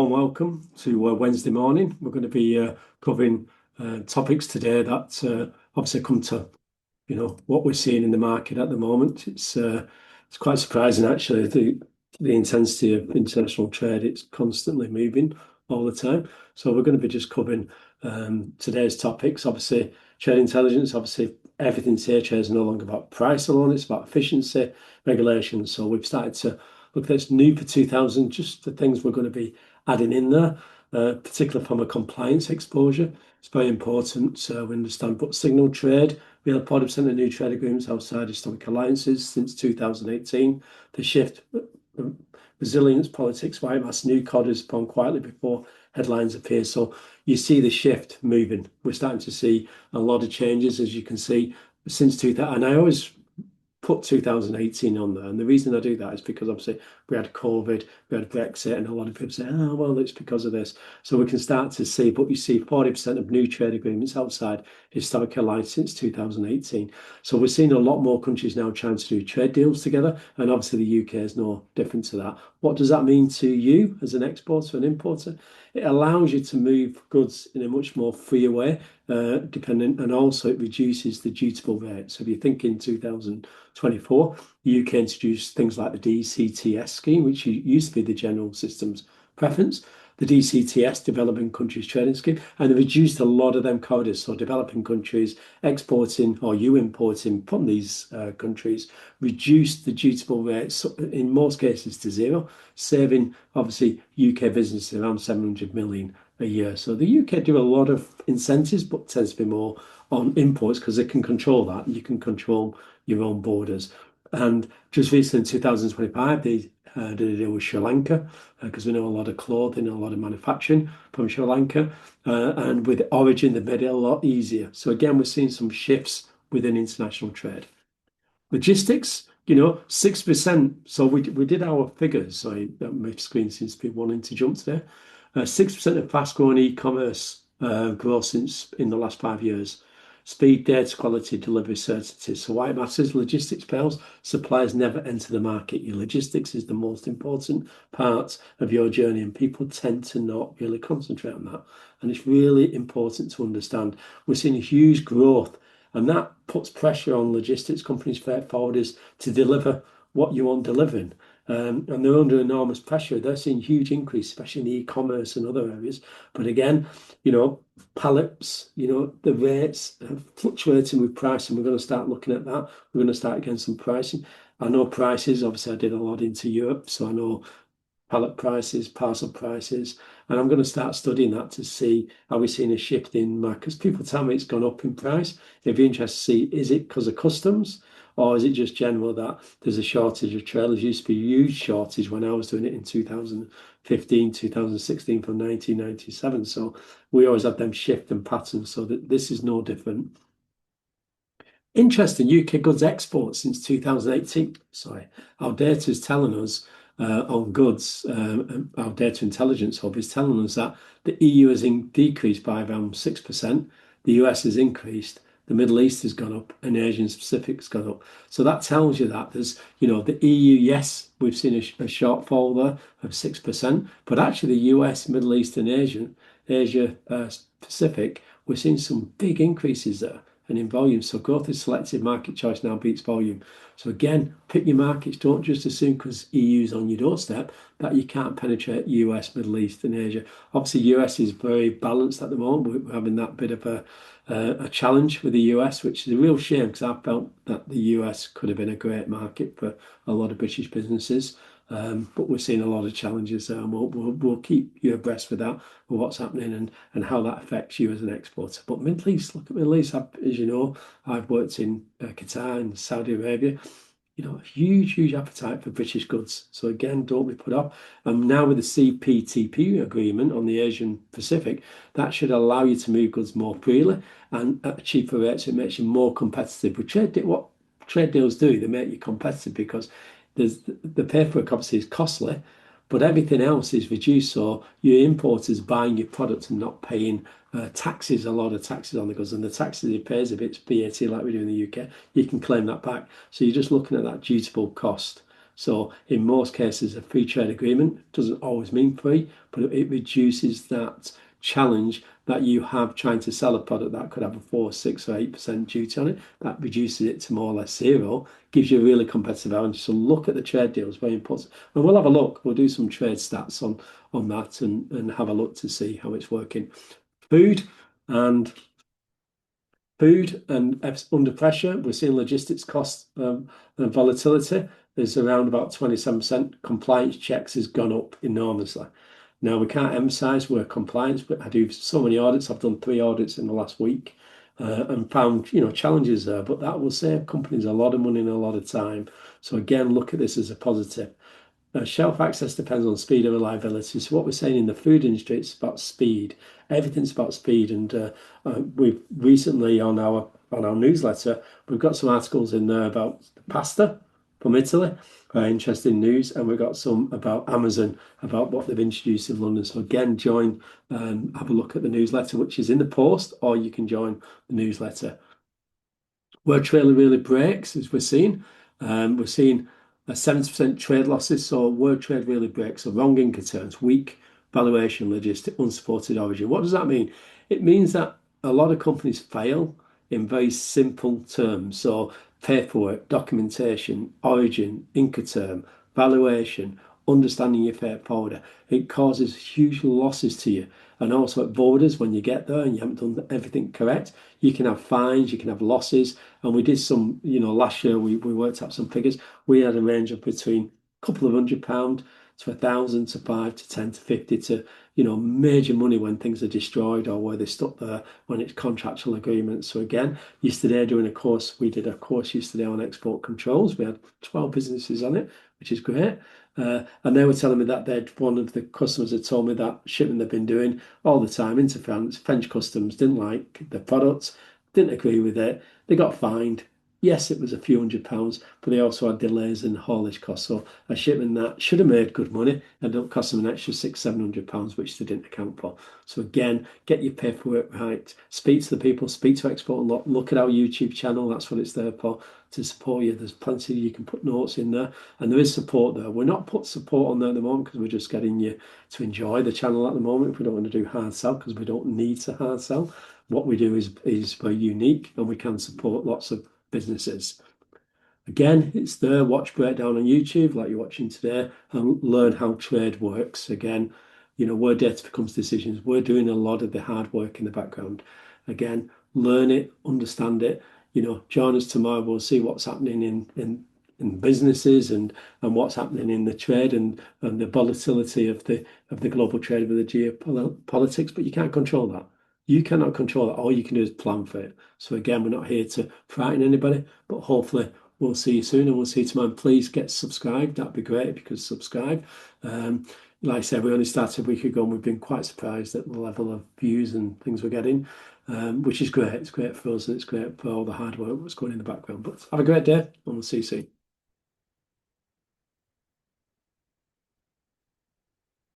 warm welcome to Wednesday morning. We're going to be covering topics today that obviously come to, what we're seeing in the market at the moment. It's quite surprising actually, the intensity of international trade. It's constantly moving all the time. So we're going to be just covering today's topics. Obviously, trade intelligence. Obviously, everything today trade is no longer about price alone. It's about efficiency, regulation. So we've started to look at this new for 2000, just the things we're going to be adding in there, particularly from a compliance exposure. It's very important we understand. But signal trade, we have 40% of new trade agreements outside historic alliances since 2018. The shift, resilience, politics, white mass, new cod is spawned quietly before headlines appear. So you see the shift moving. We're starting to see a lot of changes, as you can see, since 2000. And I always put 2018 on there. And the reason I do that is because obviously we had COVID, we had Brexit, and a lot of people say, oh, well, it's because of this. So we can start to see, but you see 40% of new trade agreements outside historic alliance since 2018. So we're seeing a lot more countries now trying to do trade deals together. And obviously the UK is no different to that. What does that mean to you as an exporter and importer? It allows you to move goods in a much more freer way, and also it reduces the dutiable rate. So if you think in 2024, the UK introduced things like the DCTS scheme, which used to be the General Systems Preference, the DCTS, Developing Countries Trading Scheme, and they reduced a lot of them corridors. So developing countries exporting or you importing from these countries reduced the dutiable rates in most cases to zero, saving obviously UK businesses around 700 million a year. So the UK do a lot of incentives, but tends to be more on imports because they can control that. You can control your own borders. And just recently in 2025, they did a deal with Sri Lanka because we know a lot of clothing and a lot of manufacturing from Sri Lanka. And with origin, they made it a lot easier. So again, we're seeing some shifts within international trade. Logistics, 6%. So we did our figures. Sorry, my screen seems to be wanting to jump today. 6% of fast-growing e-commerce growth since in the last 5 years. Speed, data quality, delivery certainty. So why it matters, logistics fails, suppliers never enter the market. Your logistics is the most important part of your journey, and people tend to not really concentrate on that. And it's really important to understand. We're seeing a huge growth, and that puts pressure on logistics companies, freight forwarders, to deliver what you want delivering. And they're under enormous pressure. They're seeing huge increase, especially in the e-commerce and other areas. But again, pallets, the rates are fluctuating with pricing. We're going to start looking at that. We're going to start again some pricing. I know prices, obviously I did a lot into Europe, so I know pallet prices, parcel prices, and I'm going to start studying that to see, are we seeing a shift in markets? People tell me it's gone up in price. It'd be interesting to see, is it because of customs? Or is it just general that there's a shortage of trailers? Used to be a huge shortage when I was doing it in 2015, 2016 from 1997. So we always had them shift and patterns, so that this is no different. Interesting, UK goods exports since 2018. Sorry, our data is telling us on goods, our data intelligence hub is telling us that the EU has decreased by around 6%. The US has increased. The Middle East has gone up and Asia Pacific has gone up. So that tells you that there's, the EU, yes, we've seen a shortfall there of 6%, but actually the US, Middle East and Asia Pacific, we're seeing some big increases there and in volume. So growth is selective, market choice now beats volume. So again, pick your markets. Don't just assume because EU's on your doorstep that you can't penetrate US, Middle East and Asia. Obviously, US is very balanced at the moment. We're having that bit of a challenge with the US, which is a real shame because I felt that the US could have been a great market for a lot of British businesses. But we're seeing a lot of challenges there, and we'll keep you abreast with that, with what's happening and how that affects you as an exporter. But Middle East, look at Middle East. As you know, I've worked in Qatar and Saudi Arabia. Huge appetite for British goods. So again, don't be put off. And now with the CPTP agreement on the Asian Pacific, that should allow you to move goods more freely and at a cheaper rate. So it makes you more competitive. But what trade deals do, they make you competitive because the paperwork obviously is costly, but everything else is reduced. So your importers buying your product and not paying taxes, a lot of taxes on the goods, and the taxes he pays, if it's VAT like we do in the UK, you can claim that back. So you're just looking at that dutiable cost. So in most cases, a free trade agreement doesn't always mean free, but it reduces that challenge that you have trying to sell a product that could have a 4, 6, or 8% duty on it. That reduces it to more or less zero, gives you a really competitive advantage. So look at the trade deals, very important. And we'll have a look. We'll do some trade stats on that and have a look to see how it's working. Food and under pressure. We're seeing logistics costs and volatility. There's around about 27%. Compliance checks has gone up enormously. Now, we can't emphasize we're compliance, but I do so many audits. I've done 3 audits in the last week and found, challenges there, but that will save companies a lot of money and a lot of time. So again, look at this as a positive. Shelf access depends on speed and reliability. So what we're saying in the food industry, it's about speed. Everything's about speed. And we've recently on our newsletter, we've got some articles in there about pasta from Italy, interesting news, and we've got some about Amazon, about what they've introduced in London. So again, join and have a look at the newsletter, which is in the post, or you can join the newsletter. Where trailer really breaks, as we're seeing a 70% trade losses. So where trade really breaks, so wrong Incoterms, weak valuation, logistic, unsupported origin. What does that mean? It means that a lot of companies fail in very simple terms. So paperwork, documentation, origin, Incoterm, valuation, understanding your freight forwarder. It causes huge losses to you. And also at borders, when you get there and you haven't done everything correct, you can have fines, you can have losses. And we did some, last year we worked out some figures. We had a range of between a couple of £100 to 1,000 to 5 to 10 to 50 to, major money when things are destroyed or where they're stuck there when it's contractual agreements. So again, yesterday doing a course, we did a course yesterday on export controls. We had 12 businesses on it, which is great. And they were telling me that one of the customers had told me that shipment they've been doing all the time into France, French customs didn't like the products, didn't agree with it. They got fined. Yes, it was a few £100s, but they also had delays and haulage costs. So a shipment that should have made good money ended up costing them an extra £600-700, which they didn't account for. So again, get your paperwork right. Speak to the people, speak to Export Unlocked. Look at our YouTube channel. That's what it's there for, to support you. There's plenty you can put notes in there, and there is support there. We're not put support on there at the moment because we're just getting you to enjoy the channel at the moment. If we don't want to do hard sell, because we don't need to hard sell. What we do is very unique, and we can support lots of businesses. Again, it's there. Watch breakdown on YouTube like you're watching today and learn how trade works. Again, where data becomes decisions. We're doing a lot of the hard work in the background. Again, learn it, understand it. Join us tomorrow. We'll see what's happening in businesses and what's happening in the trade and the volatility of the global trade with the geopolitics. But you can't control that. You cannot control it. All you can do is plan for it. So again, we're not here to frighten anybody, but hopefully we'll see you soon and we'll see you tomorrow. Please get subscribed. That'd be great if you could subscribe. Like I said, we only started a week ago and we've been quite surprised at the level of views and things we're getting, which is great. It's great for us and it's great for all the hard work that's going in the background. But have a great day and we'll see you soon.